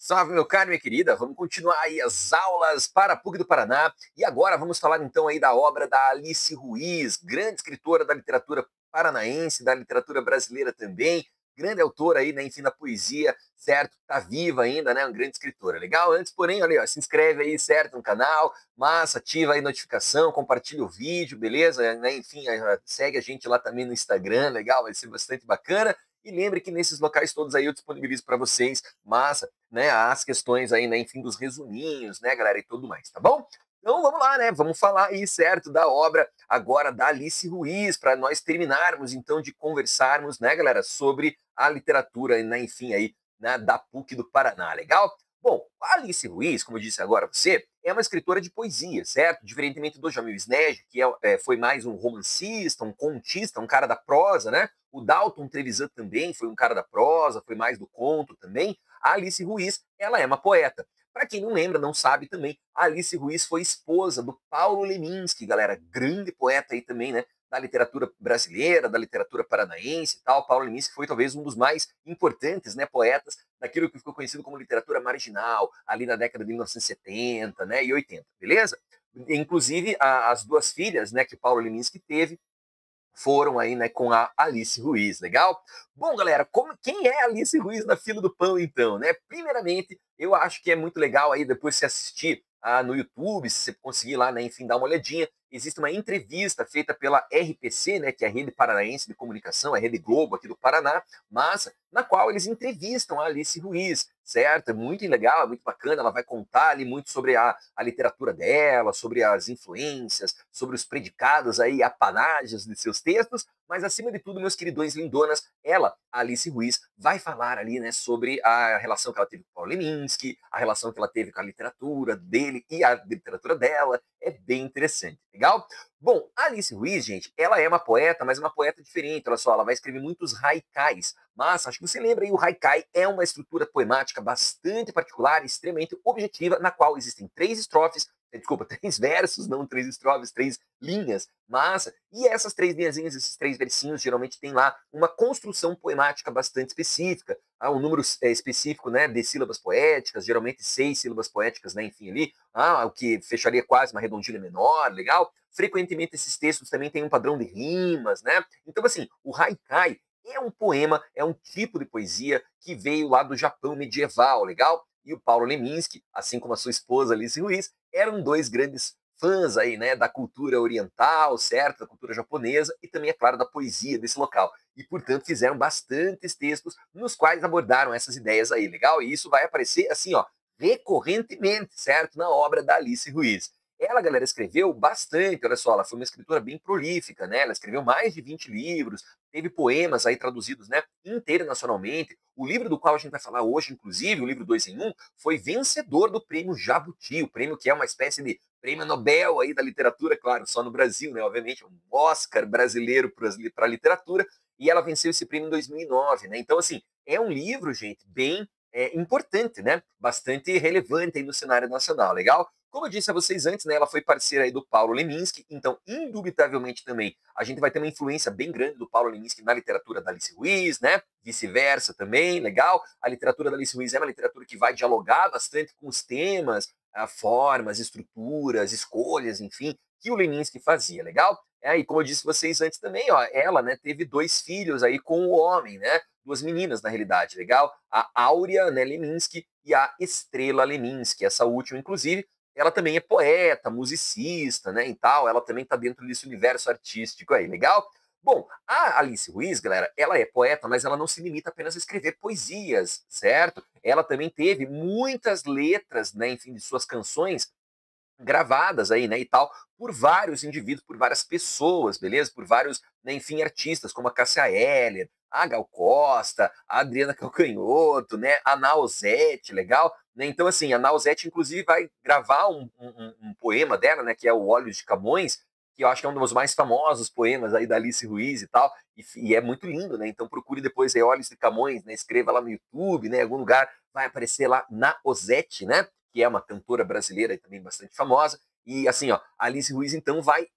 Salve, meu caro, minha querida. Vamos continuar aí as aulas para a PUC do Paraná. E agora vamos falar então aí da obra da Alice Ruiz, grande escritora da literatura paranaense, da literatura brasileira também, grande autora aí, né, enfim, da poesia, certo? Tá viva ainda, né, uma grande escritora. Legal? Antes, porém, olha, ó, se inscreve aí, certo, no canal, massa, ativa aí a notificação, compartilha o vídeo, beleza? Né, enfim, segue a gente lá também no Instagram, legal? Vai ser bastante bacana. E lembre que nesses locais todos aí eu disponibilizo para vocês, massa, né, as questões aí, né, enfim, dos resuminhos, né, galera, e tudo mais, tá bom? Então vamos lá, né? Vamos falar aí, certo, da obra agora da Alice Ruiz, para nós terminarmos então de conversarmos, né, galera, sobre a literatura, né, enfim, aí, né, da PUC do Paraná, legal? Bom, a Alice Ruiz, como eu disse agora a você, é uma escritora de poesia, certo? Diferentemente do Jamil Sneddon, que foi mais um romancista, um contista, um cara da prosa, né? O Dalton Trevisan também foi um cara da prosa, foi mais do conto também. A Alice Ruiz, ela é uma poeta. Para quem não lembra, não sabe também, a Alice Ruiz foi esposa do Paulo Leminski, galera, grande poeta aí também, né? Da literatura brasileira, da literatura paranaense e tal. Paulo Leminski foi talvez um dos mais importantes, né, poetas daquilo que ficou conhecido como literatura marginal, ali na década de 1970, né, e 80, beleza? Inclusive, as duas filhas, né, que Paulo Leminski teve, foram aí, né, com a Alice Ruiz, legal? Bom, galera, quem é a Alice Ruiz na fila do pão, então, né? Primeiramente, eu acho que é muito legal aí depois você assistir no YouTube, se você conseguir lá, né, enfim, dar uma olhadinha. Existe uma entrevista feita pela RPC, né, que é a Rede Paranaense de Comunicação, a Rede Globo aqui do Paraná, massa, na qual eles entrevistam a Alice Ruiz, certo? É muito legal, é muito bacana, ela vai contar ali muito sobre a literatura dela, sobre as influências, sobre os predicados aí, apanágios de seus textos, mas acima de tudo, meus queridões lindonas, ela, a Alice Ruiz, vai falar ali, né, sobre a relação que ela teve com o Paulo Leminski, a relação que ela teve com a literatura dele e a literatura dela, é bem interessante, legal? Bom, a Alice Ruiz, gente, ela é uma poeta, mas uma poeta diferente, olha só, ela vai escrever muitos haikais, mas acho que você lembra aí, o haikai é uma estrutura poemática bastante particular e extremamente objetiva, na qual existem três estrofes, desculpa, três versos, não três estrofes, três linhas, massa. E essas três linhazinhas, esses três versinhos, geralmente tem lá uma construção poemática bastante específica, um número específico, né, de sílabas poéticas, geralmente 6 sílabas poéticas, né, enfim, ali, o que fecharia quase uma redondilha menor, legal? Frequentemente esses textos também têm um padrão de rimas, né? Então, assim, o haikai é um poema, é um tipo de poesia que veio lá do Japão medieval, legal? E o Paulo Leminski, assim como a sua esposa Alice Ruiz, eram dois grandes fãs aí, né, da cultura oriental, certo, da cultura japonesa e também, é claro, da poesia desse local. E, portanto, fizeram bastantes textos nos quais abordaram essas ideias aí, legal? E isso vai aparecer, assim, ó, recorrentemente, certo, na obra da Alice Ruiz. Ela, galera, escreveu bastante, olha só, ela foi uma escritora bem prolífica, né? Ela escreveu mais de 20 livros, teve poemas aí traduzidos, né, internacionalmente. O livro do qual a gente vai falar hoje, inclusive, o livro 2 em 1, foi vencedor do prêmio Jabuti, o prêmio que é uma espécie de prêmio Nobel aí da literatura, claro, só no Brasil, né? Obviamente, um Oscar brasileiro para a literatura, e ela venceu esse prêmio em 2009, né? Então, assim, é um livro, gente, bem importante, né? Bastante relevante aí no cenário nacional, legal? Como eu disse a vocês antes, né, ela foi parceira aí do Paulo Leminski, então, indubitavelmente também, a gente vai ter uma influência bem grande do Paulo Leminski na literatura da Alice Ruiz, né? Vice-versa também, legal? A literatura da Alice Ruiz é uma literatura que vai dialogar bastante com os temas, formas, estruturas, escolhas, enfim, que o Leminski fazia, legal? E como eu disse a vocês antes também, ó, ela, né, teve dois filhos aí com o homem, né? Duas meninas, na realidade, legal? A Áurea, né, Leminski e a Estrela Leminski, essa última, inclusive, ela também é poeta, musicista, né, e tal, ela também está dentro desse universo artístico aí, legal? Bom, a Alice Ruiz, galera, ela é poeta, mas ela não se limita apenas a escrever poesias, certo? Ela também teve muitas letras, né, enfim, de suas canções gravadas aí, né, e tal, por vários indivíduos, por várias pessoas, beleza? Por vários, né, enfim, artistas, como a Cássia Eller, a Gal Costa, a Adriana Calcanhoto, né, a Nausete, legal? Né? Então, assim, a Nausete, inclusive, vai gravar um poema dela, né, que é o Olhos de Camões, que eu acho que é um dos mais famosos poemas aí da Alice Ruiz e tal, e é muito lindo, né? Então procure depois aí Olhos de Camões, né? Escreva lá no YouTube, né? Em algum lugar vai aparecer lá Nausete, né? Que é uma cantora brasileira e também bastante famosa. E assim, ó, a Alice Ruiz então vai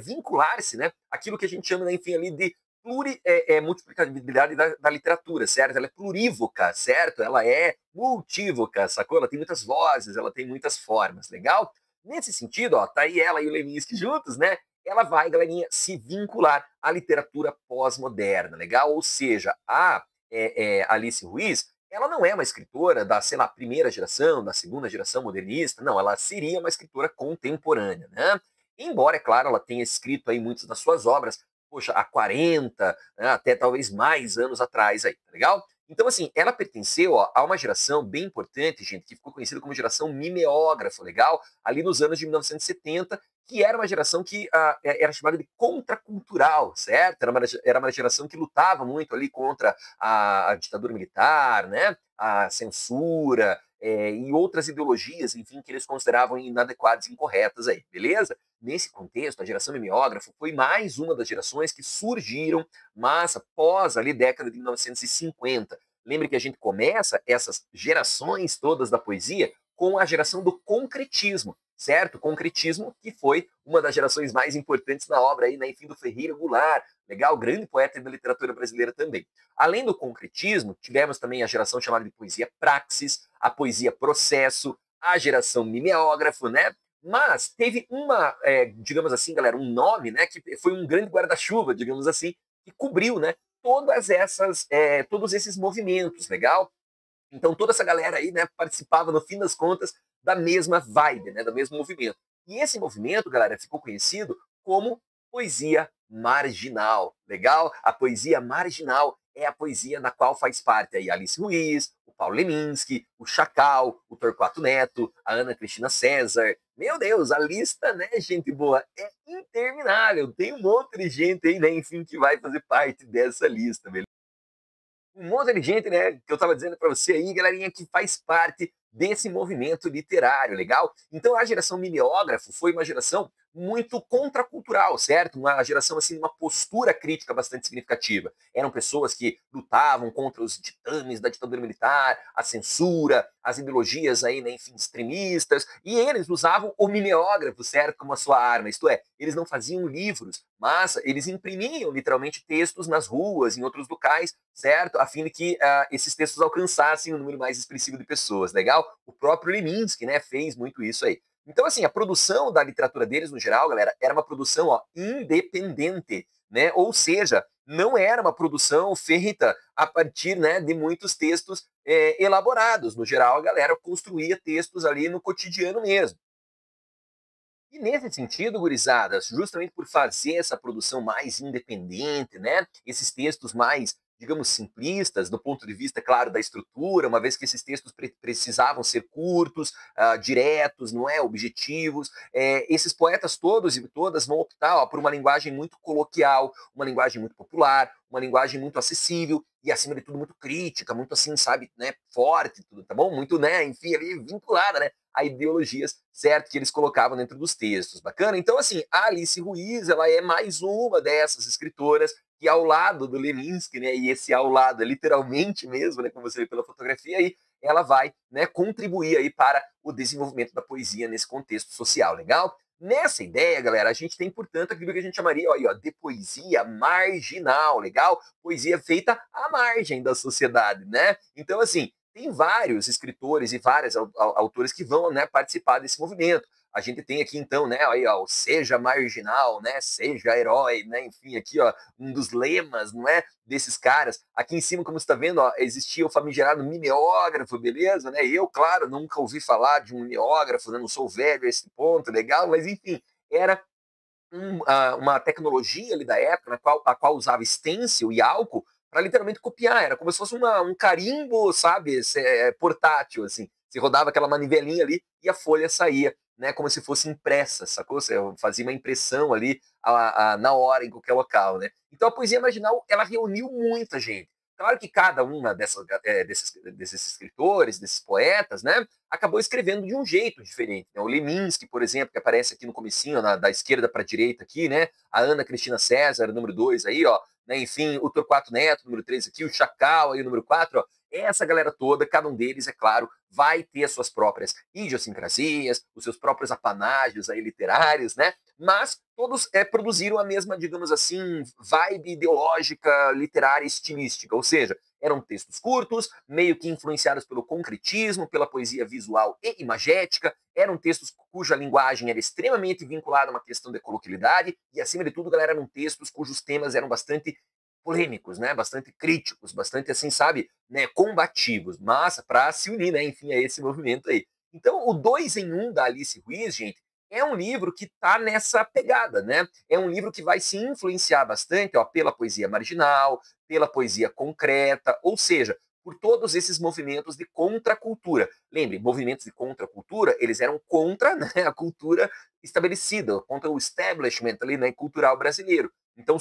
vincular-se, né? Aquilo que a gente chama, né, enfim, ali de multiplicabilidade da literatura, certo? Ela é plurívoca, certo? Ela é multívoca, sacou? Ela tem muitas vozes, ela tem muitas formas, legal? Nesse sentido, ó, tá aí ela e o Leminski juntos, né? Ela vai, galerinha, se vincular à literatura pós-moderna, legal? Ou seja, a Alice Ruiz, ela não é uma escritora da, sei lá, primeira geração, da segunda geração modernista, não, ela seria uma escritora contemporânea, né? Embora, é claro, ela tenha escrito aí muitas das suas obras, poxa, há 40, né, até talvez mais anos atrás aí, tá legal? Então, assim, ela pertenceu ó, a uma geração bem importante, gente, que ficou conhecida como geração mimeógrafa, legal? Ali nos anos de 1970, que era uma geração que era chamada de contracultural, certo? Era uma geração que lutava muito ali contra a ditadura militar, né? A censura e outras ideologias, enfim, que eles consideravam inadequadas e incorretas aí, beleza? Nesse contexto, a geração mimeógrafa foi mais uma das gerações que surgiram, mas após ali década de 1950. Lembre que a gente começa essas gerações todas da poesia com a geração do concretismo, certo? Concretismo que foi uma das gerações mais importantes na obra aí, né, enfim, do Ferreira Goulart, legal, grande poeta da literatura brasileira também. Além do concretismo, tivemos também a geração chamada de poesia praxis, a poesia processo, a geração mimeógrafo, né? Mas teve uma, digamos assim, galera, um nome, né, que foi um grande guarda-chuva, digamos assim, que cobriu, né, todos esses movimentos, legal? Então toda essa galera aí, né, participava no fim das contas da mesma vibe, né, do mesmo movimento. E esse movimento, galera, ficou conhecido como poesia marginal, legal? A poesia marginal é a poesia na qual faz parte aí Alice Ruiz, o Paulo Leminski, o Chacal, o Torquato Neto, a Ana Cristina César. Meu Deus, a lista, né, gente boa, é interminável. Tem um monte de gente aí, né, enfim, que vai fazer parte dessa lista, beleza? Um monte de gente, né, que eu estava dizendo para você aí, galerinha, que faz parte desse movimento literário, legal? Então a geração mimeógrafo foi uma geração muito contracultural, certo? Uma geração assim, uma postura crítica bastante significativa. Eram pessoas que lutavam contra os ditames da ditadura militar, a censura, as ideologias aí, né, enfim, extremistas, e eles usavam o mimeógrafo, certo, como a sua arma. Isto é, eles não faziam livros, mas eles imprimiam literalmente textos nas ruas, em outros locais, certo? A fim de que esses textos alcançassem um número mais expressivo de pessoas, legal? O próprio Leminski, né, fez muito isso aí. Então, assim, a produção da literatura deles, no geral, galera, era uma produção ó, independente, né? Ou seja, não era uma produção feita a partir né, de muitos textos elaborados. No geral, a galera construía textos ali no cotidiano mesmo. E nesse sentido, gurizadas, justamente por fazer essa produção mais independente, né? Esses textos mais, digamos, simplistas, do ponto de vista, claro, da estrutura, uma vez que esses textos precisavam ser curtos, diretos, não é? Objetivos. Esses poetas todos e todas vão optar ó, por uma linguagem muito coloquial, uma linguagem muito popular, uma linguagem muito acessível e, acima de tudo, muito crítica, muito assim, sabe, né? Forte, tudo, tá bom? Muito, né? Enfim, ali vinculada, né? A ideologias, certo, que eles colocavam dentro dos textos. Bacana? Então, assim, a Alice Ruiz, ela é mais uma dessas escritoras que ao lado do Leminski, né, e esse ao lado é literalmente mesmo, né, como você vê pela fotografia aí, ela vai, né, contribuir aí para o desenvolvimento da poesia nesse contexto social, legal? Nessa ideia, galera, a gente tem, portanto, aquilo que a gente chamaria ó, de poesia marginal, legal? Poesia feita à margem da sociedade, né? Então, assim, tem vários escritores e vários autores que vão né, participar desse movimento. A gente tem aqui então, né, aí, ó, seja marginal, né, seja herói, né, enfim, aqui, ó, um dos lemas, não é, desses caras. Aqui em cima, como você está vendo, ó, existia o famigerado mimeógrafo, beleza, né? Eu, claro, nunca ouvi falar de um mimeógrafo, né, não sou velho a esse ponto, legal, mas enfim, era uma tecnologia ali da época, a qual usava stencil e álcool para literalmente copiar. Era como se fosse um carimbo, sabe, portátil, assim. Você rodava aquela manivelinha ali e a folha saía, né, como se fosse impressa, sacou? Você fazia uma impressão ali na hora, em qualquer local, né? Então a poesia marginal, ela reuniu muita gente. Claro que cada uma desses escritores, desses poetas, né, acabou escrevendo de um jeito diferente. Né? O Leminski, por exemplo, que aparece aqui no comecinho, da esquerda para a direita aqui, né? A Ana Cristina César, número 2 aí, ó. Né? Enfim, o Torquato Neto, número 3 aqui, o Chacal aí, o número 4, ó. Essa galera toda, cada um deles, é claro, vai ter as suas próprias idiosincrasias, os seus próprios apanágios aí literários, né? Mas todos produziram a mesma, digamos assim, vibe ideológica, literária, estilística, ou seja, eram textos curtos, meio que influenciados pelo concretismo, pela poesia visual e imagética, eram textos cuja linguagem era extremamente vinculada a uma questão de coloquialidade, e acima de tudo, galera, eram textos cujos temas eram bastante polêmicos, né, bastante críticos, bastante assim, sabe, né, combativos, mas para se unir, né, enfim, a esse movimento aí. Então, o Dois em Um da Alice Ruiz, gente, é um livro que está nessa pegada, né? É um livro que vai se influenciar bastante, ó, pela poesia marginal, pela poesia concreta, ou seja, por todos esses movimentos de contracultura. Lembre, movimentos de contracultura, eles eram contra, né, a cultura estabelecida, contra o establishment ali, né, cultural brasileiro. Então,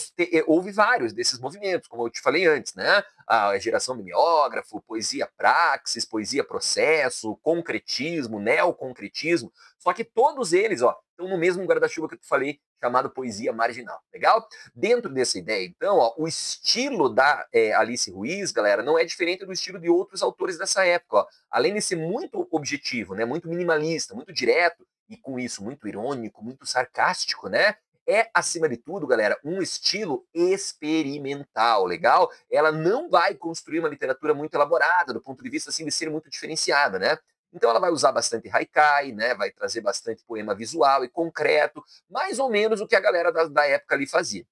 houve vários desses movimentos, como eu te falei antes, né? A geração mimeógrafo, poesia praxis, poesia processo, concretismo, neoconcretismo. Só que todos eles, ó, estão no mesmo guarda-chuva que eu te falei, chamado poesia marginal. Legal? Dentro dessa ideia, então, ó, o estilo da Alice Ruiz, galera, não é diferente do estilo de outros autores dessa época. Ó. Além de ser muito objetivo, né, muito minimalista, muito direto, e com isso muito irônico, muito sarcástico, né? É, acima de tudo, galera, um estilo experimental, legal? Ela não vai construir uma literatura muito elaborada, do ponto de vista assim, de ser muito diferenciada, né? Então ela vai usar bastante haikai, né? Vai trazer bastante poema visual e concreto, mais ou menos o que a galera da época ali fazia.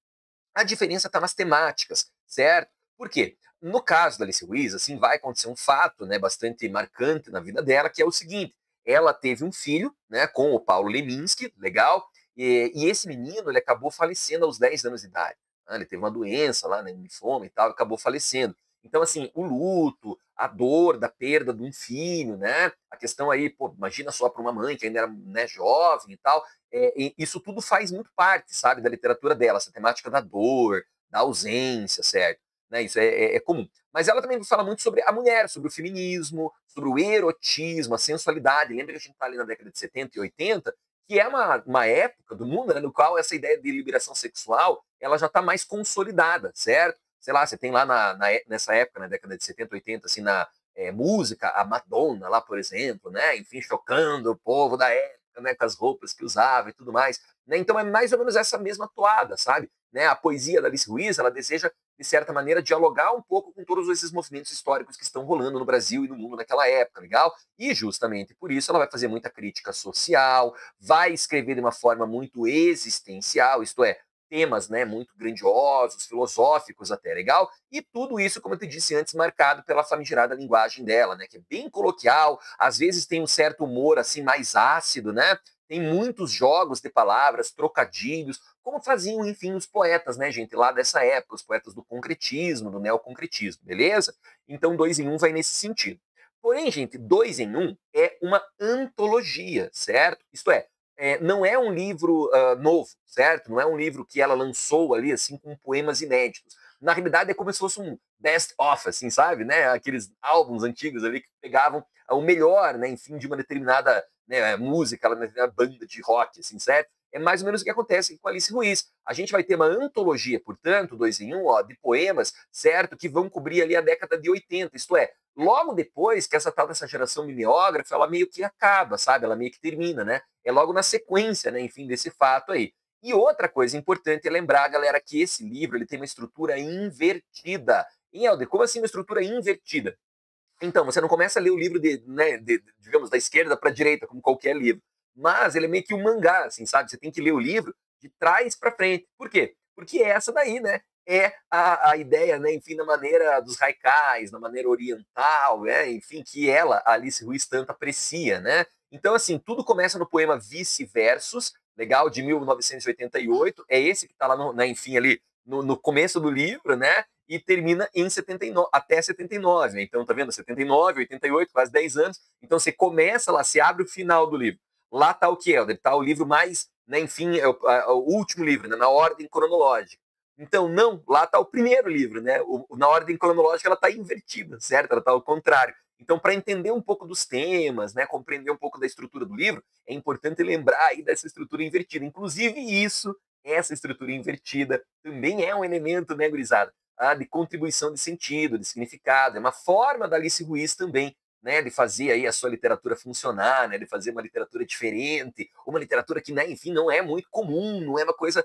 A diferença está nas temáticas, certo? Por quê? No caso da Alice Ruiz, assim, vai acontecer um fato, né, bastante marcante na vida dela, que é o seguinte: ela teve um filho, né, com o Paulo Leminski, legal, e esse menino ele acabou falecendo aos 10 anos de idade. Né? Ele teve uma doença lá, né, linfoma e tal, acabou falecendo. Então, assim, o luto, a dor da perda de um filho, né? A questão aí, pô, imagina só para uma mãe que ainda era, né, jovem e tal, isso tudo faz muito parte, sabe, da literatura dela, essa temática da dor, da ausência, certo? Né, isso é comum. Mas ela também fala muito sobre a mulher, sobre o feminismo, sobre o erotismo, a sensualidade. Lembra que a gente está ali na década de 70 e 80, que é uma época do mundo, né, no qual essa ideia de liberação sexual ela já está mais consolidada, certo? Sei lá, você tem lá nessa época, na década de 70, 80, assim, na música, a Madonna lá, por exemplo, né? Enfim, chocando o povo da época, né? Com as roupas que usava e tudo mais. Né? Então é mais ou menos essa mesma toada, sabe? Né? A poesia da Alice Ruiz, ela deseja, de certa maneira, dialogar um pouco com todos esses movimentos históricos que estão rolando no Brasil e no mundo naquela época, legal? E justamente por isso ela vai fazer muita crítica social, vai escrever de uma forma muito existencial, isto é, temas, né, muito grandiosos, filosóficos até, legal? E tudo isso, como eu te disse antes, marcado pela famigerada linguagem dela, né, que é bem coloquial, às vezes tem um certo humor assim mais ácido, né? Tem muitos jogos de palavras, trocadilhos, como faziam, enfim, os poetas, né, gente, lá dessa época, os poetas do concretismo, do neoconcretismo, beleza? Então, Dois em Um vai nesse sentido. Porém, gente, Dois em Um é uma antologia, certo? Isto é, não é um livro novo, certo? Não é um livro que ela lançou ali, assim, com poemas inéditos. Na realidade, é como se fosse um best-of, assim, sabe? Né? Aqueles álbuns antigos ali que pegavam o melhor, né, enfim, de uma determinada, né, música, uma determinada banda de rock, assim, certo? É mais ou menos o que acontece aqui com Alice Ruiz. A gente vai ter uma antologia, portanto, Dois em Um, ó, de poemas, certo? Que vão cobrir ali a década de 80, isto é, logo depois que essa tal dessa geração mimeógrafa, ela meio que acaba, sabe? Ela meio que termina, né? É logo na sequência, né, enfim, desse fato aí. E outra coisa importante é lembrar, galera, que esse livro ele tem uma estrutura invertida. Em Helder, como assim uma estrutura invertida? Então, você não começa a ler o livro digamos, da esquerda para a direita, como qualquer livro. Mas ele é meio que um mangá, assim, sabe? Você tem que ler o livro de trás para frente. Por quê? Porque essa daí, né? É a ideia, né? Enfim, na maneira dos haikais, na maneira oriental, né? Enfim, que ela, Alice Ruiz, tanto aprecia, né? Então, assim, tudo começa no poema Vice-Versos, legal, de 1988. É esse que está lá, enfim, ali no começo do livro, né? E termina em 79, até 79. Né? Então, tá vendo? 79, 88, quase 10 anos. Então, você começa lá, você abre o final do livro. Lá tá o que, Helder? Tá o livro mais, né, enfim, o último livro, né, na ordem cronológica. Então, não, lá tá o primeiro livro, né? Na ordem cronológica ela tá invertida, certo? Ela tá ao contrário. Então, para entender um pouco dos temas, né, compreender um pouco da estrutura do livro, é importante lembrar aí dessa estrutura invertida. Inclusive, essa estrutura invertida, também é um elemento, né, gurizada? De contribuição de sentido, de significado. É uma forma da Alice Ruiz também né, de fazer aí a sua literatura funcionar, né, de fazer uma literatura diferente, uma literatura que, né, enfim, não é muito comum, não é uma coisa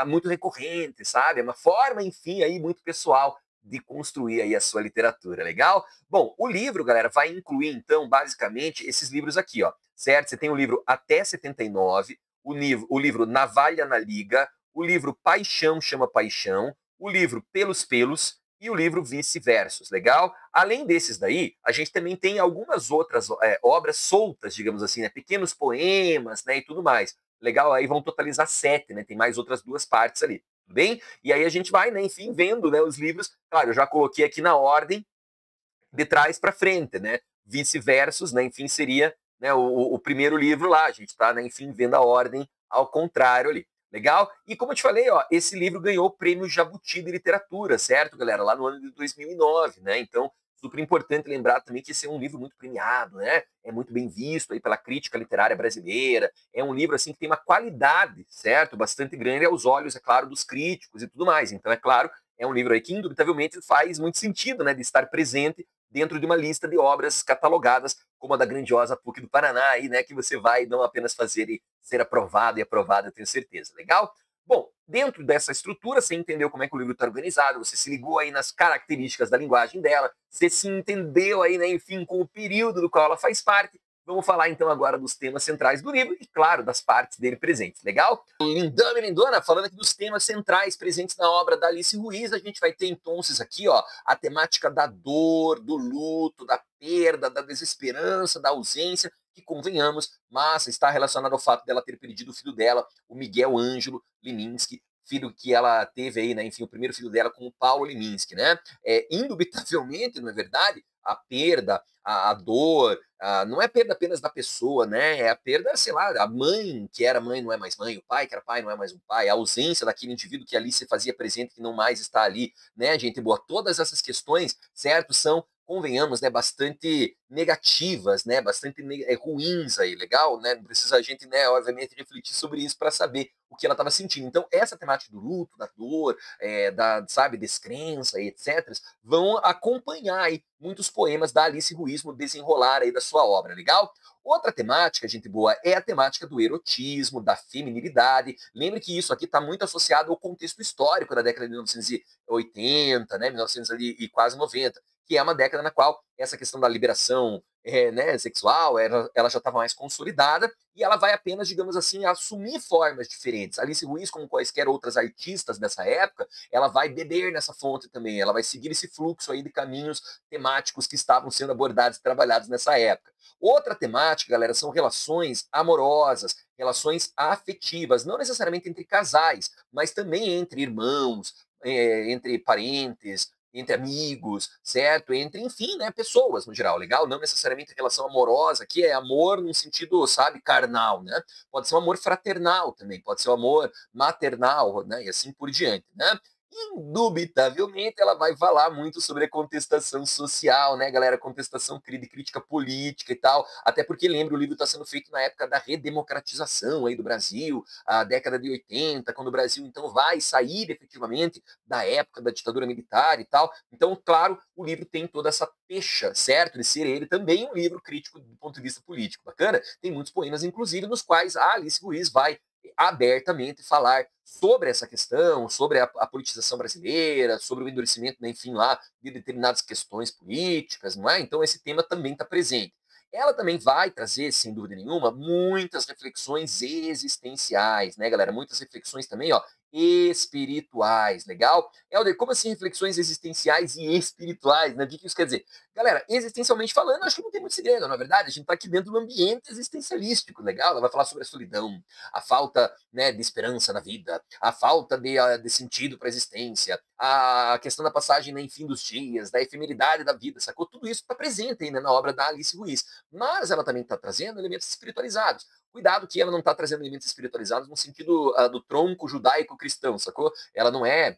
muito recorrente, sabe? É uma forma, enfim, aí muito pessoal de construir aí a sua literatura, legal? Bom, o livro, galera, vai incluir, então, basicamente, esses livros aqui, ó, certo? Você tem o livro Até 79, o livro Navalha na Liga, o livro Paixão Chama Paixão, o livro Pelos Pelos e o livro Vice-Versos, legal? Além desses daí, a gente também tem algumas outras obras soltas, digamos assim, né? Pequenos poemas, né? E tudo mais. Legal? Aí vão totalizar 7, né? Tem mais outras 2 partes ali, tudo bem? E aí a gente vai, né, enfim, vendo, né, os livros. Claro, eu já coloquei aqui na ordem de trás para frente, né? Vice-versos, né? Enfim, seria, né, o primeiro livro lá. A gente está, né, enfim, vendo a ordem ao contrário ali. Legal? E como eu te falei, ó, esse livro ganhou o prêmio Jabuti de Literatura, certo, galera? Lá no ano de 2009, né? Então, super importante lembrar também que esse é um livro muito premiado, né? É muito bem visto aí pela crítica literária brasileira. É um livro, assim, que tem uma qualidade, certo? Bastante grande aos olhos, é claro, dos críticos e tudo mais. Então, é claro, é um livro aí que, indubitavelmente, faz muito sentido, né? De estar presente dentro de uma lista de obras catalogadas como a da grandiosa PUC do Paraná, aí, né, que você vai não apenas fazer e ser aprovado e aprovado, eu tenho certeza. Legal? Bom, dentro dessa estrutura, você entendeu como é que o livro está organizado, você se ligou aí nas características da linguagem dela, você se entendeu aí, né, enfim, com o período do qual ela faz parte. Vamos falar então agora dos temas centrais do livro e, claro, das partes dele presentes. Legal? Lindama e lindona, falando aqui dos temas centrais presentes na obra da Alice Ruiz, a gente vai ter então aqui, ó, a temática da dor, do luto, da perda, da desesperança, da ausência, que convenhamos, mas está relacionado ao fato dela ter perdido o filho dela, o Miguel Ângelo Liminski, filho que ela teve aí, né, enfim, o primeiro filho dela com o Paulo Liminski, né? Indubitavelmente, não é verdade? A perda, a dor, não é perda apenas da pessoa, né? É a perda, sei lá, a mãe que era mãe não é mais mãe, o pai que era pai não é mais um pai, a ausência daquele indivíduo que ali se fazia presente que não mais está ali, né, gente boa? Todas essas questões, certo, são, convenhamos, né, bastante negativas, né, bastante ruins aí, legal, né? Não precisa a gente, né, obviamente, refletir sobre isso para saber o que ela estava sentindo. Então, essa temática do luto, da dor, da, sabe, descrença e etc., vão acompanhar aí muitos poemas da Alice Ruiz no desenrolar aí da sua obra, legal? Outra temática, gente boa, é a temática do erotismo, da feminilidade. Lembre que isso aqui está muito associado ao contexto histórico da década de 1980, né, 1900 ali, e quase 90, que é uma década na qual essa questão da liberação né, sexual, ela já estava mais consolidada e ela vai apenas, digamos assim, assumir formas diferentes. Alice Ruiz, como quaisquer outras artistas dessa época, ela vai beber nessa fonte também, ela vai seguir esse fluxo aí de caminhos temáticos que estavam sendo abordados e trabalhados nessa época. Outra temática, galera, são relações amorosas, relações afetivas, não necessariamente entre casais, mas também entre irmãos, entre parentes, entre amigos, certo? Entre, enfim, né, pessoas no geral, legal? Não necessariamente relação amorosa, que é amor num sentido, sabe, carnal, né? Pode ser um amor fraternal também, pode ser um amor maternal, né? E assim por diante, né? Indubitavelmente ela vai falar muito sobre a contestação social, né, galera? Contestação de crítica política e tal. Até porque, lembra, o livro está sendo feito na época da redemocratização aí do Brasil, a década de 80, quando o Brasil então vai sair efetivamente da época da ditadura militar e tal. Então, claro, o livro tem toda essa pecha, certo? De ser ele também um livro crítico do ponto de vista político. Bacana? Tem muitos poemas, inclusive, nos quais a Alice Ruiz vai abertamente falar sobre essa questão, sobre a politização brasileira, sobre o endurecimento, né, enfim, lá, de determinadas questões políticas, não é? Então esse tema também está presente. Ela também vai trazer, sem dúvida nenhuma, muitas reflexões existenciais, né, galera? Muitas reflexões também, ó, espirituais, legal? Helder, como assim reflexões existenciais e espirituais, né? O que isso quer dizer? Galera, existencialmente falando, acho que não tem muito segredo, na verdade, a gente está aqui dentro do ambiente existencialístico, legal? Ela vai falar sobre a solidão, a falta, né, de esperança na vida, a falta de sentido para a existência, a questão da passagem, né, enfim, dos dias, da efemeridade da vida, sacou? Tudo isso está presente ainda na obra da Alice Ruiz, mas ela também está trazendo elementos espiritualizados. Cuidado que ela não está trazendo elementos espiritualizados no sentido do tronco judaico-cristão, sacou? Ela não é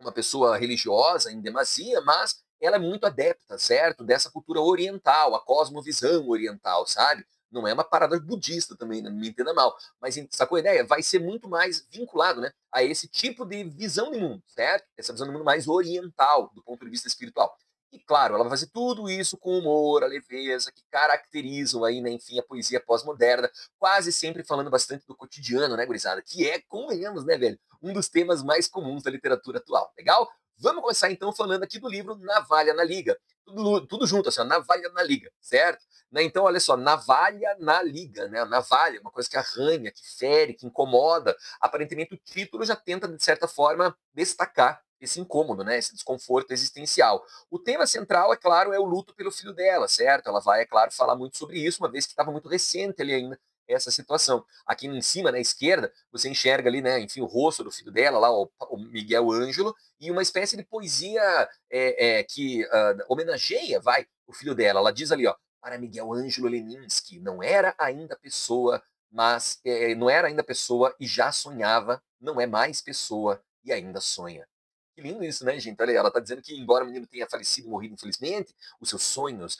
uma pessoa religiosa em demasia, mas ela é muito adepta, certo? Dessa cultura oriental, a cosmovisão oriental, sabe? Não é uma parada budista também, não me entenda mal. Mas, sacou a ideia? Vai ser muito mais vinculado, né, a esse tipo de visão de mundo, certo? Essa visão de mundo mais oriental, do ponto de vista espiritual. E claro, ela vai fazer tudo isso com humor, a leveza, que caracterizam aí, né, enfim, a poesia pós-moderna, quase sempre falando bastante do cotidiano, né, gurizada? Que é, convenhamos, né, velho, um dos temas mais comuns da literatura atual. Legal? Vamos começar então falando aqui do livro Navalha na Liga. Tudo junto, assim, ó, Navalha na Liga, certo? Né, então, olha só, navalha na liga, né? A navalha, uma coisa que arranha, que fere, que incomoda. Aparentemente, o título já tenta, de certa forma, destacar esse incômodo, né? Esse desconforto existencial. O tema central, é claro, é o luto pelo filho dela, certo? Ela vai, é claro, falar muito sobre isso, uma vez que estava muito recente ali ainda essa situação. Aqui em cima, na esquerda, você enxerga ali, né, enfim, o rosto do filho dela, lá, o Miguel Ângelo, e uma espécie de poesia que homenageia, vai, o filho dela. Ela diz ali, ó, para Miguel Ângelo Leninski, não era ainda pessoa, mas não era ainda pessoa e já sonhava, não é mais pessoa e ainda sonha. Que lindo isso, né, gente? Olha, ela está dizendo que, embora o menino tenha falecido, morrido, infelizmente, os seus sonhos,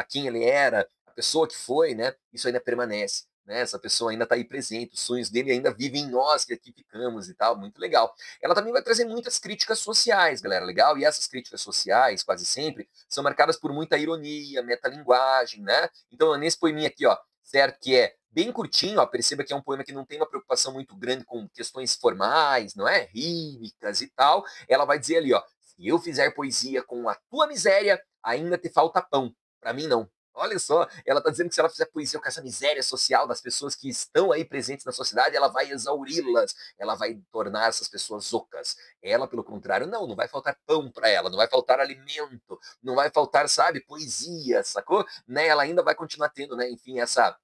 quem ele era, a pessoa que foi, né, isso ainda permanece. Né? Essa pessoa ainda está aí presente, os sonhos dele ainda vivem em nós que aqui ficamos e tal, muito legal. Ela também vai trazer muitas críticas sociais, galera, legal? E essas críticas sociais, quase sempre, são marcadas por muita ironia, metalinguagem, né? Então, nesse poeminha aqui, ó, certo? Que é bem curtinho, ó, perceba que é um poema que não tem uma preocupação muito grande com questões formais, não é? Rímicas e tal. Ela vai dizer ali, ó, se eu fizer poesia com a tua miséria, ainda te falta pão. Para mim, não. Olha só, ela está dizendo que se ela fizer poesia com essa miséria social das pessoas que estão aí presentes na sociedade, ela vai exauri-las, ela vai tornar essas pessoas ocas. Ela, pelo contrário, não vai faltar pão para ela, não vai faltar alimento, não vai faltar, sabe, poesia, sacou? Né? Ela ainda vai continuar tendo, né, enfim, essa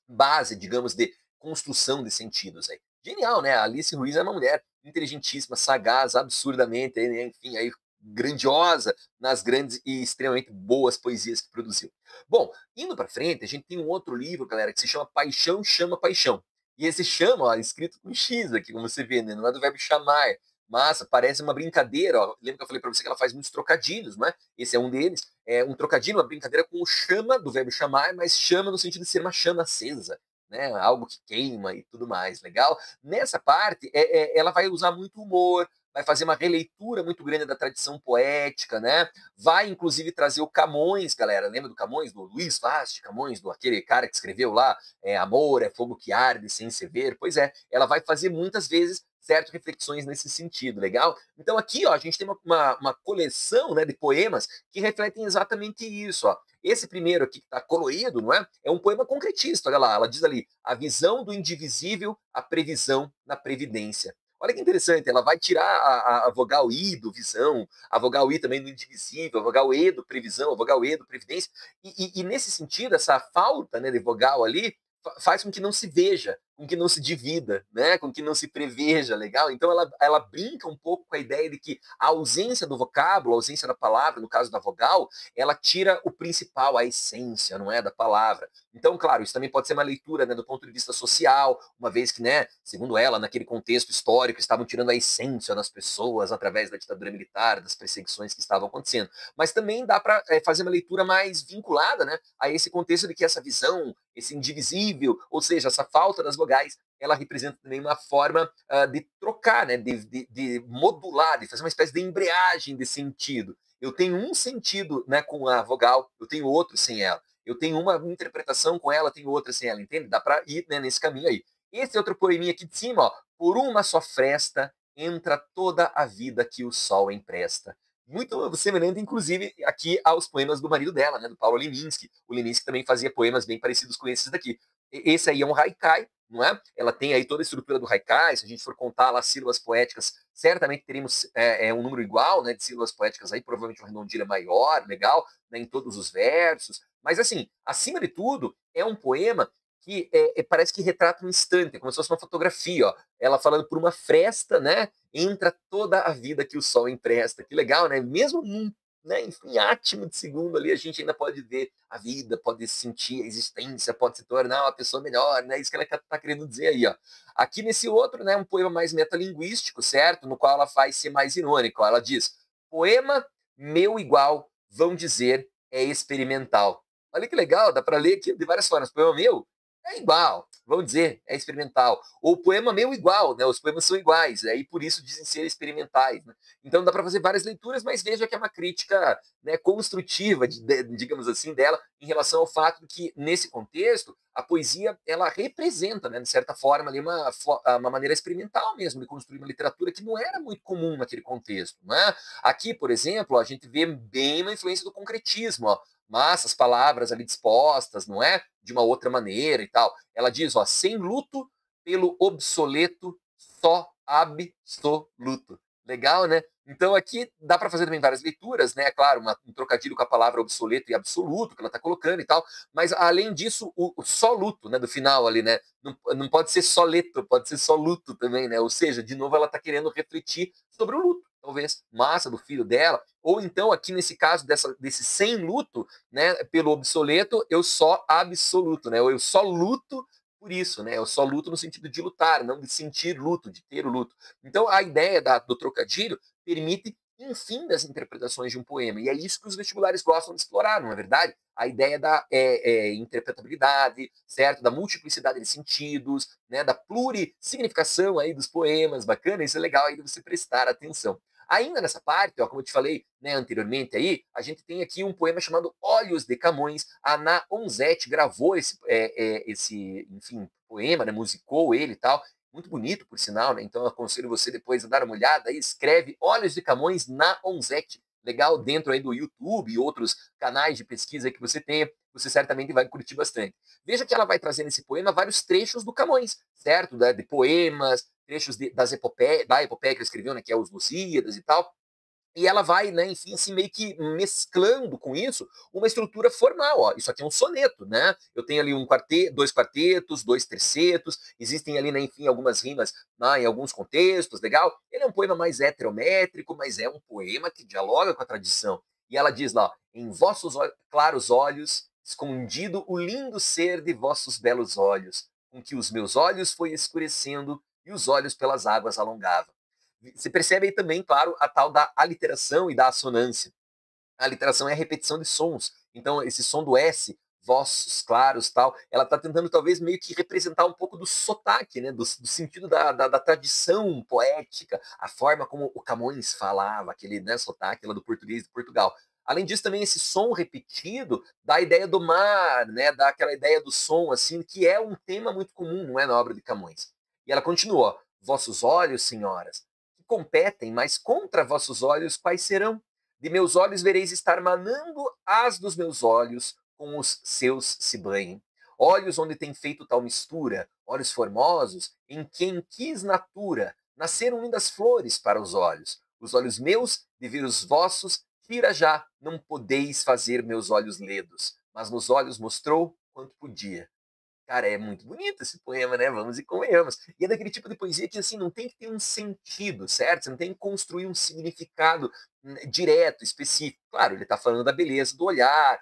base, digamos, de construção de sentidos aí. Genial, né? A Alice Ruiz é uma mulher inteligentíssima, sagaz, absurdamente, né? Enfim, aí grandiosa nas grandes e extremamente boas poesias que produziu. Bom, indo para frente, a gente tem um outro livro, galera, que se chama Paixão Chama Paixão. E esse chama, ó, escrito com X aqui, como você vê, né? Não é do verbo chamar. Massa, parece uma brincadeira. Ó. Lembra que eu falei para você que ela faz muitos trocadilhos, né? Esse é um deles. É um trocadilho, uma brincadeira com o chama do verbo chamar, mas chama no sentido de ser uma chama acesa, né? Algo que queima e tudo mais, legal? Nessa parte, ela vai usar muito humor, vai fazer uma releitura muito grande da tradição poética, né? Vai, inclusive, trazer o Camões, galera. Lembra do Camões, do Luiz Vaz de Camões, do aquele cara que escreveu lá, Amor é fogo que arde sem se ver? Pois é, ela vai fazer muitas vezes certas reflexões nesse sentido, legal? Então aqui, ó, a gente tem uma coleção, né, de poemas que refletem exatamente isso, ó. Esse primeiro aqui que está colorido, não é? É um poema concretista, olha lá, ela diz ali, a visão do indivisível, a previsão na previdência. Olha que interessante, ela vai tirar a vogal I do visão, a vogal I também do indivisível, a vogal E do previsão, a vogal E do previdência, e nesse sentido, essa falta, né, de vogal ali faz com que não se veja, com que não se divida, né? Com que não se preveja, legal? Então ela brinca um pouco com a ideia de que a ausência do vocábulo, a ausência da palavra, no caso da vogal, ela tira o principal, a essência, não é, da palavra. Então, claro, isso também pode ser uma leitura, né, do ponto de vista social, uma vez que, né, segundo ela, naquele contexto histórico, estavam tirando a essência das pessoas através da ditadura militar, das perseguições que estavam acontecendo. Mas também dá para fazer uma leitura mais vinculada, né, a esse contexto de que essa visão, esse indivisível, ou seja, essa falta das vogais, ela representa também uma forma de trocar, né, de modular, de fazer uma espécie de embreagem de sentido. Eu tenho um sentido, né, com a vogal, eu tenho outro sem ela. Eu tenho uma interpretação com ela, tenho outra sem ela, entende? Dá para ir, né, nesse caminho aí. Esse outro poeminha aqui de cima, ó, por uma só fresta entra toda a vida que o sol empresta. Muito semelhante, inclusive, aqui aos poemas do marido dela, né, do Paulo Leminski. O Leminski também fazia poemas bem parecidos com esses daqui. Esse aí é um haikai, não é? Ela tem aí toda a estrutura do haikai, se a gente for contar lá sílabas poéticas, certamente teremos um número igual, né, de sílabas poéticas aí, provavelmente uma redondilha maior, legal, né, em todos os versos. Mas assim, acima de tudo, é um poema que parece que retrata um instante, como se fosse uma fotografia, ó. Ela falando por uma fresta, né, entra toda a vida que o sol empresta. Que legal, né? Mesmo num, né, enfim, átimo de segundo ali, a gente ainda pode ver a vida, pode sentir a existência, pode se tornar uma pessoa melhor, né? Isso que ela está querendo dizer aí, ó. Aqui nesse outro, né, um poema mais metalinguístico, certo? No qual ela faz ser mais irônico. Ela diz: poema meu igual, vão dizer, é experimental. Olha que legal, dá para ler aqui de várias formas. Poema meu É igual, vamos dizer, é experimental. Ou o poema meio igual, né? Os poemas são iguais, aí por isso dizem ser experimentais. Né? Então dá para fazer várias leituras, mas veja que é uma crítica, né, construtiva, digamos assim, dela, em relação ao fato de que, nesse contexto, a poesia ela representa, né, de certa forma, ali uma maneira experimental mesmo de construir uma literatura que não era muito comum naquele contexto. Né? Aqui, por exemplo, a gente vê bem uma influência do concretismo. Ó, massas, palavras ali dispostas, não é? De uma outra maneira e tal. Ela diz, ó, sem luto pelo obsoleto, só absoluto. Legal, né? Então aqui dá para fazer também várias leituras, né? Claro, um trocadilho com a palavra obsoleto e absoluto que ela está colocando e tal, mas além disso, o só luto, né, do final ali, né? Não pode ser só leto, pode ser só luto também, né? Ou seja, de novo ela está querendo refletir sobre o luto, talvez, massa do filho dela, ou então aqui nesse caso desse sem luto, né, pelo obsoleto, eu só absoluto, né? Ou eu só luto por isso, né? Eu só luto no sentido de lutar, não de sentir luto, de ter o luto. Então a ideia do trocadilho permite infinitas interpretações de um poema. E é isso que os vestibulares gostam de explorar, não é verdade? A ideia da interpretabilidade, certo? Da multiplicidade de sentidos, né? Da plurissignificação aí dos poemas, bacana, isso é legal aí de você prestar atenção. Ainda nessa parte, ó, como eu te falei, né, anteriormente aí, a gente tem aqui um poema chamado Olhos de Camões. A Ana Onzetti gravou esse, enfim, poema, né, musicou ele e tal. Muito bonito, por sinal, né? Então eu aconselho você depois a dar uma olhada aí, escreve Olhos de Camões na Onzetti. Legal, dentro aí do YouTube e outros canais de pesquisa que você tenha, você certamente vai curtir bastante. Veja que ela vai trazer nesse poema vários trechos do Camões, certo? De poemas, trechos da epopeia que ele escreveu, né, que é os Lusíadas e tal, e ela vai, né, enfim, assim, meio que mesclando com isso uma estrutura formal. Ó. Isso aqui é um soneto, né? Eu tenho ali dois quartetos, dois tercetos, existem ali, né, enfim, algumas rimas, né, em alguns contextos, legal? Ele é um poema mais heterométrico, mas é um poema que dialoga com a tradição. E ela diz lá, ó, em vossos claros olhos, escondido o lindo ser de vossos belos olhos, com que os meus olhos foi escurecendo e os olhos pelas águas alongava. Você percebe aí também, claro, a tal da aliteração e da assonância. A aliteração é a repetição de sons. Então, esse som do S, vossos, claros, tal, ela está tentando talvez meio que representar um pouco do sotaque, né? Do sentido da tradição poética, a forma como o Camões falava, aquele, né, sotaque lá do português de Portugal. Além disso, também esse som repetido dá a ideia do mar, né? Dá aquela ideia do som, assim, que é um tema muito comum, não é, na obra de Camões. E ela continua, vossos olhos, senhoras, que competem, mas contra vossos olhos quais serão? De meus olhos vereis estar manando as dos meus olhos, com os seus se banhem. Olhos onde tem feito tal mistura, olhos formosos, em quem quis natura, nasceram lindas flores para os olhos meus, de ver os vossos, tira já, não podeis fazer meus olhos ledos, mas nos olhos mostrou quanto podia. Cara, é muito bonito esse poema, né? Vamos e convenhamos. E é daquele tipo de poesia que, assim, não tem que ter um sentido, certo? Você não tem que construir um significado direto, específico. Claro, ele está falando da beleza do olhar,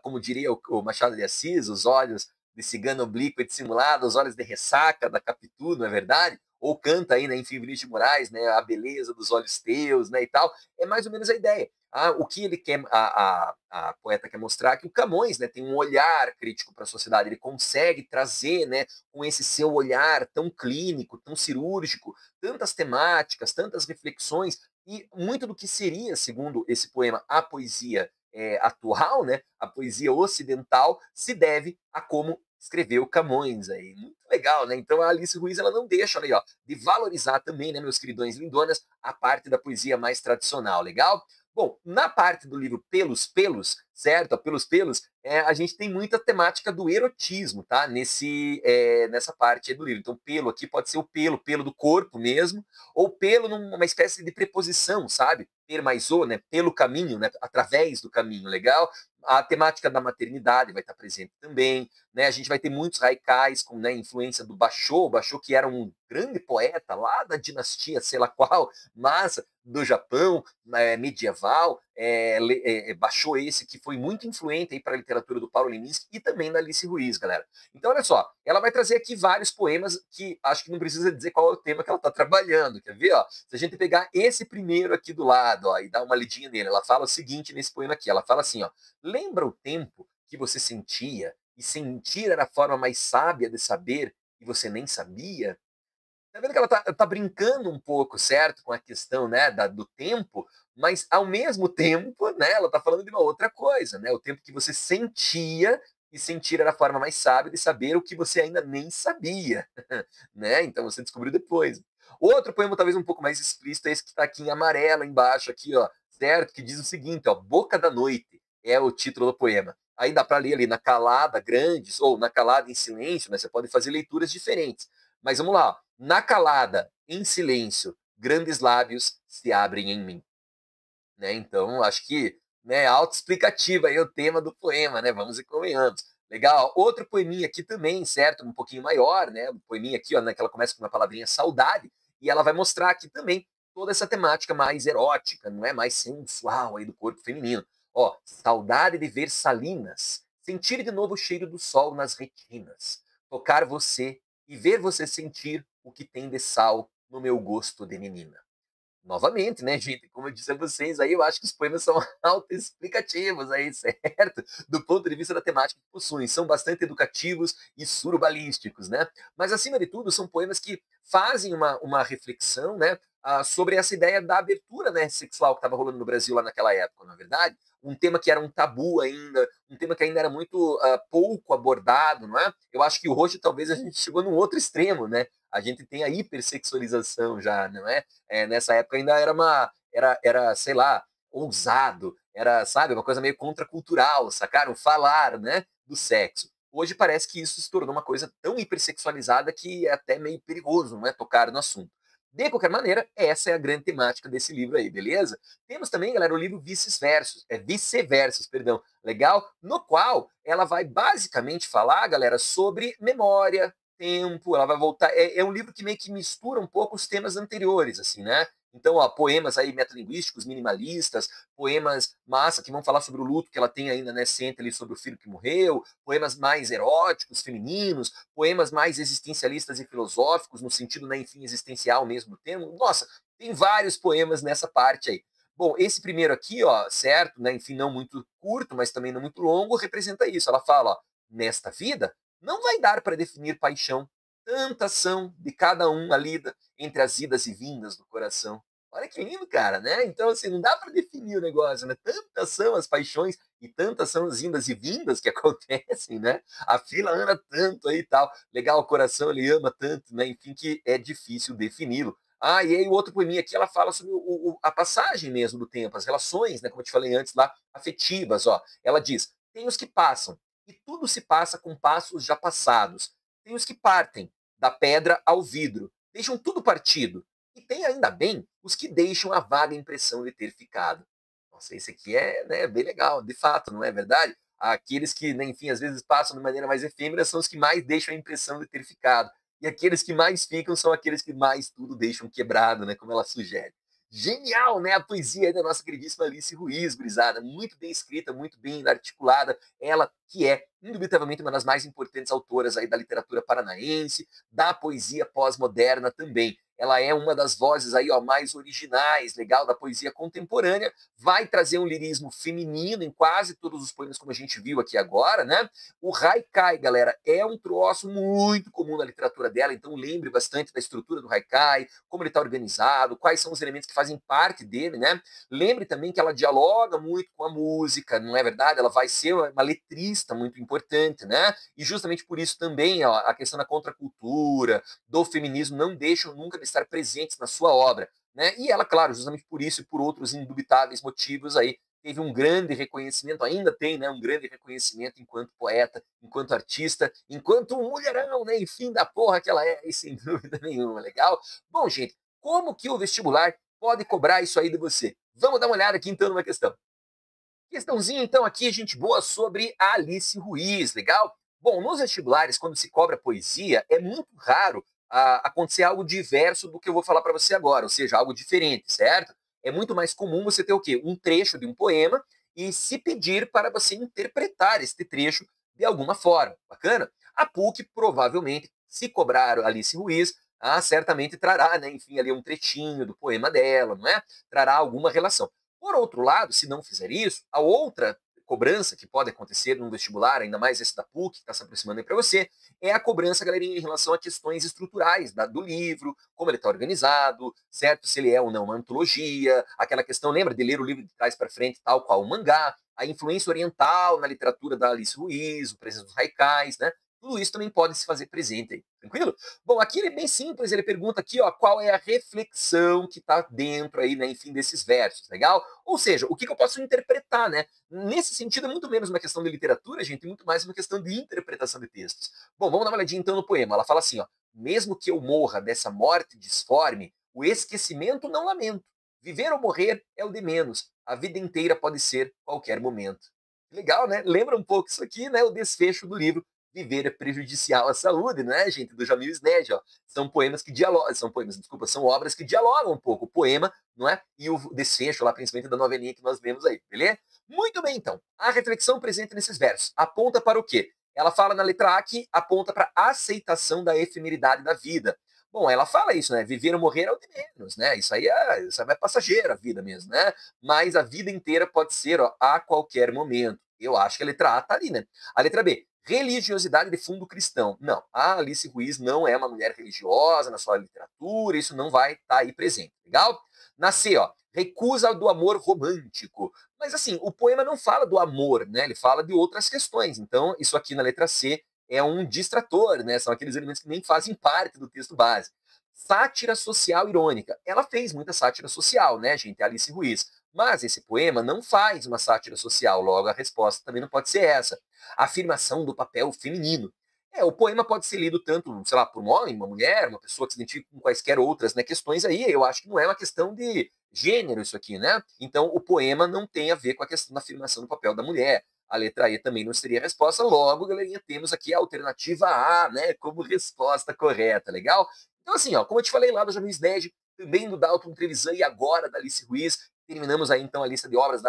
como diria o Machado de Assis, os olhos de cigano oblíquo e dissimulado, os olhos de ressaca da Capitu, não é verdade? Ou canta aí, né, em Vinícius de Moraes, né, a beleza dos olhos teus, né, e tal. É mais ou menos a ideia. O que ele quer, a poeta quer mostrar é que o Camões, né, tem um olhar crítico para a sociedade, ele consegue trazer, né, com esse seu olhar tão clínico, tão cirúrgico, tantas temáticas, tantas reflexões, e muito do que seria, segundo esse poema, a poesia atual, né, a poesia ocidental, se deve a como escreveu Camões aí. Muito legal, né? Então a Alice Ruiz ela não deixa ali, ó, de valorizar também, né, meus queridões lindonas, a parte da poesia mais tradicional, legal? Bom, na parte do livro Pelos Pelos, certo? Pelos Pelos, a gente tem muita temática do erotismo, tá? Nessa parte do livro. Então, pelo aqui pode ser o pelo do corpo mesmo, ou pelo numa espécie de preposição, sabe? Per mais o, né? Pelo caminho, né? Através do caminho, legal? A temática da maternidade vai estar presente também, né? A gente vai ter muitos haikais com, né, influência do Basho que era um grande poeta lá da dinastia, sei lá qual, mas do Japão medieval, baixou esse que foi muito influente para a literatura do Paulo Leminski e também da Alice Ruiz, galera. Então, olha só, ela vai trazer aqui vários poemas que acho que não precisa dizer qual é o tema que ela está trabalhando, quer ver? Ó? Se a gente pegar esse primeiro aqui do lado ó, e dar uma lidinha nele, ela fala o seguinte nesse poema aqui, ela fala assim, ó, lembra o tempo que você sentia e sentir era a forma mais sábia de saber e você nem sabia. Tá vendo que ela tá brincando um pouco, certo? Com a questão, né, do tempo, mas ao mesmo tempo, né, ela tá falando de uma outra coisa, né? O tempo que você sentia, e sentir era a forma mais sábia de saber o que você ainda nem sabia, né? Então você descobriu depois. Outro poema talvez um pouco mais explícito é esse que está aqui em amarelo embaixo aqui, ó, certo? Que diz o seguinte, ó, Boca da Noite é o título do poema. Aí dá para ler ali na calada grandes ou na calada em silêncio, né? Você pode fazer leituras diferentes. Mas vamos lá, ó. Na calada, em silêncio, grandes lábios se abrem em mim. Né? Então, acho que né, autoexplicativo aí o tema do poema, né? Vamos e convenhamos. Legal. Outro poeminha aqui também, certo? Um pouquinho maior, né? Um poeminha aqui, ó, né, que ela começa com uma palavrinha saudade, e ela vai mostrar aqui também toda essa temática mais erótica, não é? Mais sensual aí do corpo feminino. Ó, saudade de ver salinas, sentir de novo o cheiro do sol nas retinas, tocar você e ver você sentir o que tem de sal no meu gosto de menina. Novamente, né, gente, como eu disse a vocês, aí eu acho que os poemas são autoexplicativos aí, certo? Do ponto de vista da temática que possuem, são bastante educativos e surbalísticos, né? Mas, acima de tudo, são poemas que fazem uma reflexão, né, sobre essa ideia da abertura, né, sexual que estava rolando no Brasil lá naquela época, na verdade. Um tema que era um tabu ainda, um tema que ainda era muito pouco abordado, não é? Eu acho que hoje talvez a gente chegou num outro extremo, né? A gente tem a hipersexualização já, não é? Nessa época ainda era, sei lá, ousado, era, sabe, uma coisa meio contracultural, sacaram? Falar, né, do sexo. Hoje parece que isso se tornou uma coisa tão hipersexualizada que é até meio perigoso, não é, tocar no assunto. De qualquer maneira, essa é a grande temática desse livro aí, beleza? Temos também, galera, o livro Vice-Versos, Vice-Versos, perdão, legal? No qual ela vai basicamente falar, galera, sobre memória, tempo, ela vai voltar. É um livro que meio que mistura um pouco os temas anteriores, assim, né? Então, ó, poemas aí metalinguísticos, minimalistas, poemas massa que vão falar sobre o luto que ela tem ainda, né, sente ali sobre o filho que morreu, poemas mais eróticos, femininos, poemas mais existencialistas e filosóficos, no sentido, né, enfim, existencial mesmo do termo. Nossa, tem vários poemas nessa parte aí. Bom, esse primeiro aqui, ó, certo, né, enfim, não muito curto, mas também não muito longo, representa isso. Ela fala, ó, nesta vida, não vai dar para definir paixão. Tantas são de cada um a lida entre as idas e vindas do coração. Olha que lindo, cara, né? Então, assim, não dá para definir o negócio, né? Tantas são as paixões e tantas são as indas e vindas que acontecem, né? A fila anda tanto aí e tal. Legal, o coração ele ama tanto, né? Enfim, que é difícil defini-lo. Ah, e aí o outro poeminha aqui, ela fala sobre a passagem mesmo do tempo, as relações, né? Como eu te falei antes lá, afetivas, ó. Ela diz, tem os que passam, e tudo se passa com passos já passados. Tem os que partem, da pedra ao vidro, deixam tudo partido. E tem ainda bem os que deixam a vaga impressão de ter ficado. Nossa, esse aqui é, né, bem legal, de fato, não é verdade? Aqueles que, né, enfim, às vezes passam de maneira mais efêmera são os que mais deixam a impressão de ter ficado. E aqueles que mais ficam são aqueles que mais tudo deixam quebrado, né, como ela sugere. Genial, né? A poesia da nossa queridíssima Alice Ruiz, gurizada. Muito bem escrita, muito bem articulada. Ela que é, indubitavelmente, uma das mais importantes autoras aí da literatura paranaense, da poesia pós-moderna também. Ela é uma das vozes aí, ó, mais originais, legal, da poesia contemporânea. Vai trazer um lirismo feminino em quase todos os poemas, como a gente viu aqui agora, né? O haikai, galera, é um troço muito comum na literatura dela, então lembre bastante da estrutura do haikai, como ele está organizado, quais são os elementos que fazem parte dele, né? Lembre também que ela dialoga muito com a música, não é verdade? Ela vai ser uma letrista muito importante, né? E justamente por isso também ó, a questão da contracultura, do feminismo não deixam nunca de estar presentes na sua obra, né? E ela, claro, justamente por isso e por outros indubitáveis motivos aí, teve um grande reconhecimento, ainda tem, né, um grande reconhecimento enquanto poeta, enquanto artista, enquanto um mulherão, né, enfim, da porra que ela é, e sem dúvida nenhuma, legal? Bom, gente, como que o vestibular pode cobrar isso aí de você? Vamos dar uma olhada aqui então numa questão. Questãozinha então aqui, gente boa, sobre a Alice Ruiz, legal? Bom, nos vestibulares, quando se cobra poesia, é muito raro acontecer algo diverso do que eu vou falar para você agora, ou seja, algo diferente, certo? É muito mais comum você ter o quê? Um trecho de um poema e se pedir para você interpretar este trecho de alguma forma. Bacana? A PUC provavelmente, se cobrar Alice Ruiz, certamente trará, né, enfim, ali um trechinho do poema dela, não é? Trará alguma relação. Por outro lado, se não fizer isso, a outra cobrança que pode acontecer num vestibular, ainda mais esse da PUC, que está se aproximando aí para você, é a cobrança, galerinha, em relação a questões estruturais do livro, como ele está organizado, certo? Se ele é ou não uma antologia, aquela questão, lembra de ler o livro de trás para frente, tal qual o mangá, a influência oriental na literatura da Alice Ruiz, o presença dos haikais, né? Tudo isso também pode se fazer presente aí, tranquilo? Bom, aqui ele é bem simples, ele pergunta aqui, ó, qual é a reflexão que está dentro aí, né, enfim, desses versos, legal? Ou seja, o que eu posso interpretar, né? Nesse sentido, é muito menos uma questão de literatura, gente, muito mais uma questão de interpretação de textos. Bom, vamos dar uma olhadinha então no poema. Ela fala assim, ó, mesmo que eu morra dessa morte disforme, o esquecimento não lamento. Viver ou morrer é o de menos. A vida inteira pode ser qualquer momento. Legal, né? Lembra um pouco isso aqui, né? O desfecho do livro Viver é prejudicial à saúde, né, gente? Do Jamil Sned, ó. São poemas que dialogam, são poemas, desculpa, são obras que dialogam um pouco o poema, não é? E o desfecho lá, principalmente da novelinha que nós vemos aí, beleza? Muito bem, então. A reflexão presente nesses versos aponta para o quê? Ela fala na letra A que aponta para a aceitação da efemeridade da vida. Bom, ela fala isso, né? Viver ou morrer é o de menos, né? Isso aí é passageiro a vida mesmo, né? Mas a vida inteira pode ser, ó, a qualquer momento. Eu acho que a letra A tá ali, né? A letra B, religiosidade de fundo cristão. Não, a Alice Ruiz não é uma mulher religiosa na sua literatura, isso não vai estar aí presente, legal? Na C, ó, recusa do amor romântico. Mas assim, o poema não fala do amor, né? Ele fala de outras questões. Então, isso aqui na letra C é um distrator, né? São aqueles elementos que nem fazem parte do texto base. Sátira social irônica. Ela fez muita sátira social, né, gente? A Alice Ruiz. Mas esse poema não faz uma sátira social, logo a resposta também não pode ser essa. A afirmação do papel feminino. O poema pode ser lido tanto, sei lá, por um homem, uma mulher, uma pessoa que se identifica com quaisquer outras, né, questões aí. Eu acho que não é uma questão de gênero isso aqui, né? Então o poema não tem a ver com a questão da afirmação do papel da mulher. A letra E também não seria a resposta, logo, galerinha, temos aqui a alternativa A, né, como resposta correta, legal? Então, assim, ó, como eu te falei lá do Jamil Sned, também do Dalton Trevisan e agora da Alice Ruiz, terminamos aí então a lista de obras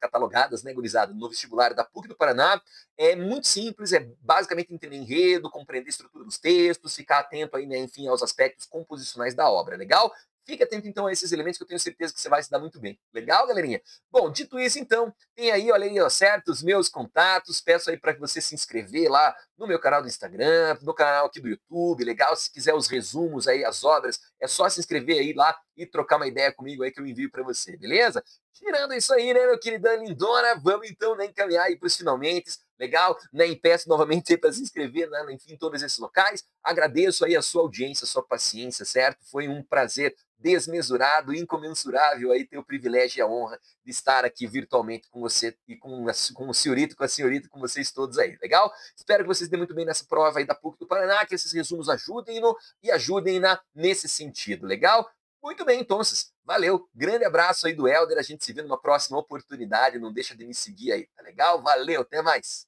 catalogadas, né, gurizada, no vestibular da PUC do Paraná. É muito simples, é basicamente entender enredo, compreender a estrutura dos textos, ficar atento aí, né, enfim, aos aspectos composicionais da obra, legal? Fique atento então a esses elementos que eu tenho certeza que você vai se dar muito bem. Legal, galerinha? Bom, dito isso então, tem aí, olha aí, ó, certo, os meus contatos, peço aí para que você se inscrever lá no meu canal do Instagram, no canal aqui do YouTube, legal? Se quiser os resumos aí, as obras, é só se inscrever aí lá e trocar uma ideia comigo aí que eu envio para você, beleza? Tirando isso aí, né, meu queridão lindona, vamos então, né, encaminhar aí para os finalmente, legal? Né, peço novamente para se inscrever, né, enfim, em todos esses locais. Agradeço aí a sua audiência, a sua paciência, certo? Foi um prazer desmesurado, incomensurável aí ter o privilégio e a honra de estar aqui virtualmente com você e com o senhorito, com a senhorita, com vocês todos aí, legal? Espero que vocês dêem muito bem nessa prova aí da PUC do Paraná, que esses resumos ajudem-no e ajudem-na nesse sentido, legal? Muito bem, então, valeu, grande abraço aí do Helder, a gente se vê numa próxima oportunidade, não deixa de me seguir aí, tá legal? Valeu, até mais!